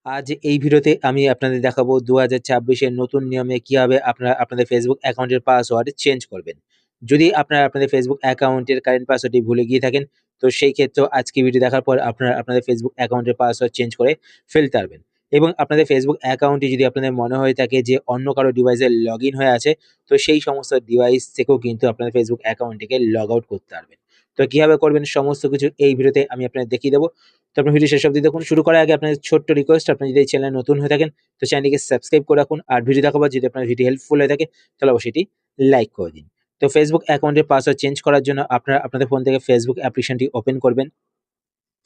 আজ এই ভিডিওতে আমি আপনাদের দেখাবো ২০২৬ এর নতুন নিয়মে কিভাবে আপনারা আপনাদের Facebook অ্যাকাউন্টের পাসওয়ার্ড চেঞ্জ করবেন। যদি আপনারা আপনাদের Facebook অ্যাকাউন্টের কারেন্ট পাসওয়ার্ডটি ভুলে গিয়ে থাকেন, তো সেই ক্ষেত্রেও আজকে ভিডিও দেখার পর আপনারা আপনাদের Facebook অ্যাকাউন্টের পাসওয়ার্ড চেঞ্জ করে ফেলতে পারবেন। এবং আপনাদের Facebook অ্যাকাউন্টে যদি আপনাদের মনে হয়ে থাকে যে অন্য কারো ডিভাইসে লগইন হয়ে আছে, তো সেই সমস্ত ডিভাইস থেকেও কিন্তু আপনাদের Facebook অ্যাকাউন্টটিকে লগ আউট করতে পারবেন। তো কিভাবে করবেন সমস্ত কিছু এই ভিডিওতে আমি আপনাদের দেখিয়ে দেব। তো আপনি ভিডিও শেষ অবধি দেখুন। শুরু করার আগে আপনাদের ছোট্ট রিকোয়েস্ট, আপনি যদি এই চ্যানেলে নতুন হয়ে থাকেন তো চ্যানেলটিকে সাবস্ক্রাইব করে রাখুন। আর ভিডিও দেখার পর যদি আপনার ভিডিও হেল্পফুল হয়ে থাকে তাহলে অবশ্যই এটি লাইক করে দিন। তো Facebook অ্যাকাউন্টের পাসওয়ার্ড চেঞ্জ করার জন্য আপনারা আপনাদের ফোন থেকে Facebook অ্যাপ্লিকেশনটি ওপেন করবেন।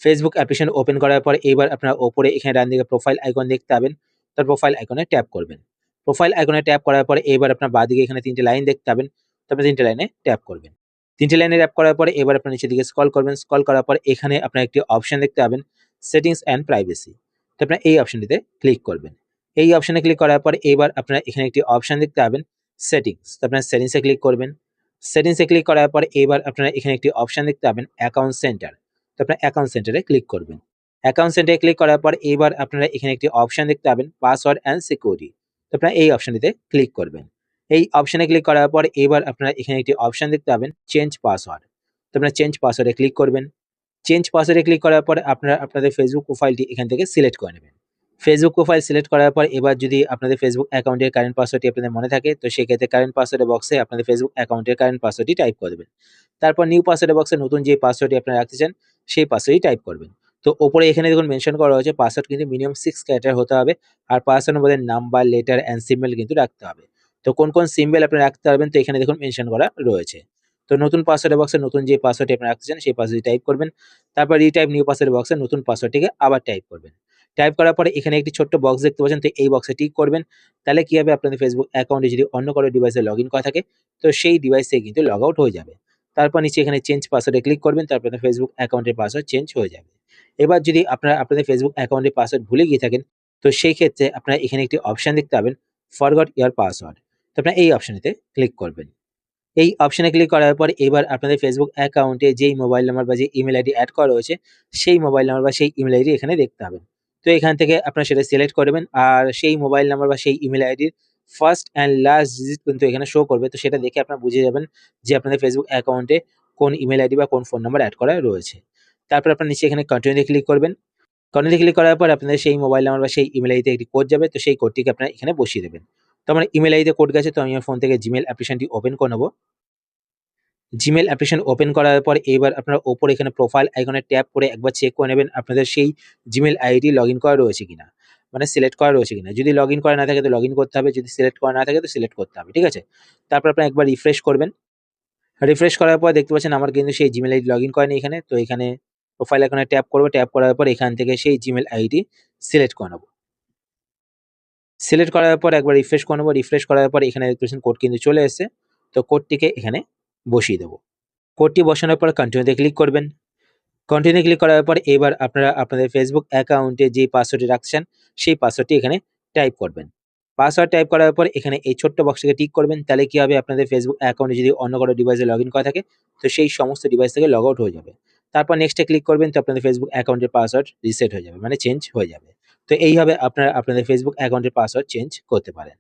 Facebook অ্যাপ্লিকেশন ওপেন করার পরে এবার আপনারা ওপরে এখানে ডান দিকে প্রোফাইল আইকন দেখতে পাবেন। তার প্রোফাইল আইকনে ট্যাপ করবেন। প্রোফাইল আইকনে ট্যাপ করার পরে এবার আপনার বাঁদিকে এখানে ৩ টে লাইন দেখতে পাবেন। তারপরে ৩ টে লাইনে ট্যাপ করবেন। ৩ টে লাইনে ট্যাপ করার পরে এবার আপনার নিচের দিকে স্ক্রল করবেন। স্ক্রল করার পর এখানে আপনার একটি অপশন দেখতে পাবেন, সেটিংস অ্যান্ড প্রাইভেসি। তো আপনারা এই অপশনটিতে ক্লিক করবেন। এই অপশনে ক্লিক করার পর এবার আপনারা এখানে একটি অপশন দেখতে পাবেন, সেটিংস। তো আপনারা সেটিংসে ক্লিক করবেন। সেটিংসে ক্লিক করার পর এবার আপনারা এখানে একটি অপশন দেখতে পাবেন, অ্যাকাউন্ট সেন্টার। তো আপনার অ্যাকাউন্ট সেন্টারে ক্লিক করবেন। অ্যাকাউন্ট সেন্টারে ক্লিক করার পর এবার আপনারা এখানে একটি অপশন দেখতে পাবেন, পাসওয়ার্ড অ্যান্ড সিকিউরিটি। তো আপনারা এই অপশনটিতে ক্লিক করবেন। এই অপশনে ক্লিক করার পর এবার আপনারা এখানে একটি অপশন দেখতে পাবেন, চেঞ্জ পাসওয়ার্ড। তো আপনারা চেঞ্জ পাসওয়ার্ডে ক্লিক করবেন। চেঞ্জ পাসওয়ার্ডে ক্লিক করার পর আপনারা আপনাদের Facebook প্রোফাইলটি এখান থেকে সিলেক্ট করে নেবেন। Facebook প্রোফাইল সিলেক্ট করার পর এবার যদি আপনাদের Facebook অ্যাকাউন্টের কারেন্ট পাসওয়ার্ডটি আপনাদের মনে থাকে, তো সেক্ষেত্রে কারেন্ট পাসওয়ার্ডের বক্সে আপনাদের Facebook অ্যাকাউন্টের কারেন্ট পাসওয়ার্ডটি টাইপ করে দেবেন। তারপর নিউ পাসওয়ার্ডের বক্সে নতুন যে পাসওয়ার্ডটি আপনারা রাখতে চান সেই পাসওয়ার্ডটি টাইপ করবেন। তো ওপরে এখানে দেখুন মেনশন করা হয়েছে পাসওয়ার্ড কিন্তু মিনিমাম 6 ক্যারেক্টার হতে হবে। আর পাসওয়ার্ডের মধ্যে নাম্বার, লেটার অ্যান্ড সিম্বল কিন্তু রাখতে হবে। তো কোন, কোন সিম্বল আপনারা রাখতে পারবেন তো এখানে দেখুন মেনশন করা রয়েছে। তো নতুন পাসওয়ার্ডের বক্সে নতুন যে পাসওয়ার্ডটি আপনারা রাখতে চান সেই পাসওয়ার্ডটি টাইপ করবেন। তারপর রিটাইপ নিউ পাসওয়ার্ড বক্সে নতুন পাসওয়ার্ডটিকে আবার টাইপ করবেন। টাইপ করার পরে এখানে একটি ছোট্ট বক্স দেখতে পাচ্ছেন, তো এই বক্সে টিক করবেন। তাহলে কি হবে, আপনাদের Facebook অ্যাকাউন্টে যদি অন্য কারো ডিভাইসে লগইন করা থাকে তো সেই ডিভাইস থেকে কিন্তু লগ আউট হয়ে যাবে। তারপর নিচে এখানে চেঞ্জ পাসওয়ার্ডে ক্লিক করবেন, তারপর আপনার Facebook অ্যাকাউন্টের পাসওয়ার্ড চেঞ্জ হয়ে যাবে। এবার যদি আপনারা আপনাদের Facebook অ্যাকাউন্টের পাসওয়ার্ড ভুলে গিয়ে থাকেন তো সেই ক্ষেত্রে আপনারা এখানে একটি অপশন দেখতে পাবেন, ফরগট ইওর পাসওয়ার্ড। তো আপনারা এই অপশনটিতে ক্লিক করবেন। এই অপশনে ক্লিক করার পর এবার আপনাদের Facebook অ্যাকাউন্টে যেই মোবাইল নাম্বার বা যে ইমেইল আইডি এড করা রয়েছে সেই মোবাইল নাম্বার বা সেই ইমেইল আইডি এখানে দেখতে পাবেন। তো এখান থেকে আপনারা সেটা সিলেক্ট করবেন আর সেই মোবাইল নাম্বার বা সেই ইমেইল আইডির ফার্স্ট অ্যান্ড লাস্ট ডিজিট কিন্তু এখানে শো করবে। তো সেটা দেখে আপনারা বুঝে যাবেন যে আপনাদের Facebook অ্যাকাউন্টে কোন ইমেইল আইডি বা কোন ফোন নাম্বার এড করা রয়েছে। তারপর আপনার নিচে এখানে কন্টিনিউতে ক্লিক করবেন। কন্টিনিউতে ক্লিক করার পর আপনাদের সেই মোবাইল নাম্বার বা সেই ইমেইল আইডিতে একটি কোড যাবে। তো সেই কোডটিকে আপনারা এখানে বসিয়ে দেবেন। তো আমার ইমেইল আইডিতে কোড গেছে, তো আমি আমার ফোন থেকে Gmail অ্যাপ্লিকেশনটি ওপেন করে নেব। Gmail অ্যাপ্লিকেশন ওপেন করার পর এবার আপনারা ওপরে এখানে প্রোফাইল আইকনে ট্যাপ করে একবার চেক করে নেবেন আপনাদের সেই Gmail আইডি লগইন করা রয়েছে কিনা। মানে সিলেক্ট করা রয়েছে কিনা। যদি লগইন করা না থাকে তো লগইন করতে হবে। যদি সিলেক্ট করা না থাকে তো সিলেক্ট করতে হবে। ঠিক আছে? তারপর আপনারা একবার রিফ্রেশ করবেন। রিফ্রেশ করার পর দেখতে পাচ্ছেন আমার কিন্তু সেই Gmail আইডি লগইন করেনি এখানে। তো এখানে প্রোফাইল আইকনে ট্যাপ করব। ট্যাপ করার পর এখান থেকে সেই Gmail আইডি সিলেক্ট করে নেব। সিলেক্ট করার পর একবার রিফ্রেশ করে নেব। রিফ্রেশ করার পর এখানে দেখতে পাচ্ছেন কোড কিন্তু চলে এসেছে। তো কোডটিকে এখানে বসিয়ে দেব। কোডটি বসানোর পর কন্টিনিউতে ক্লিক করবেন। কন্টিনিউ ক্লিক করার পর এবার আপনারা আপনাদের Facebook অ্যাকাউন্টে যে পাসওয়ার্ডটি রাখছেন সেই পাসওয়ার্ডটি এখানে টাইপ করবেন। পাসওয়ার্ড টাইপ করার পর এখানে এই ছোট্ট বক্সটিকে টিক করবেন। তাহলে কি হবে, আপনাদের Facebook অ্যাকাউন্টে যদি অন্য কারো ডিভাইসে লগইন করা থাকে তো সেই সমস্ত ডিভাইস থেকে লগ আউট হয়ে যাবে। তারপর নেক্সটে ক্লিক করবেন, তো আপনাদের Facebook অ্যাকাউন্টের পাসওয়ার্ড রিসেট হয়ে যাবে, মানে চেঞ্জ হয়ে যাবে। তো এইভাবে আপনারা আপনাদের Facebook অ্যাকাউন্টের পাসওয়ার্ড চেঞ্জ করতে পারেন।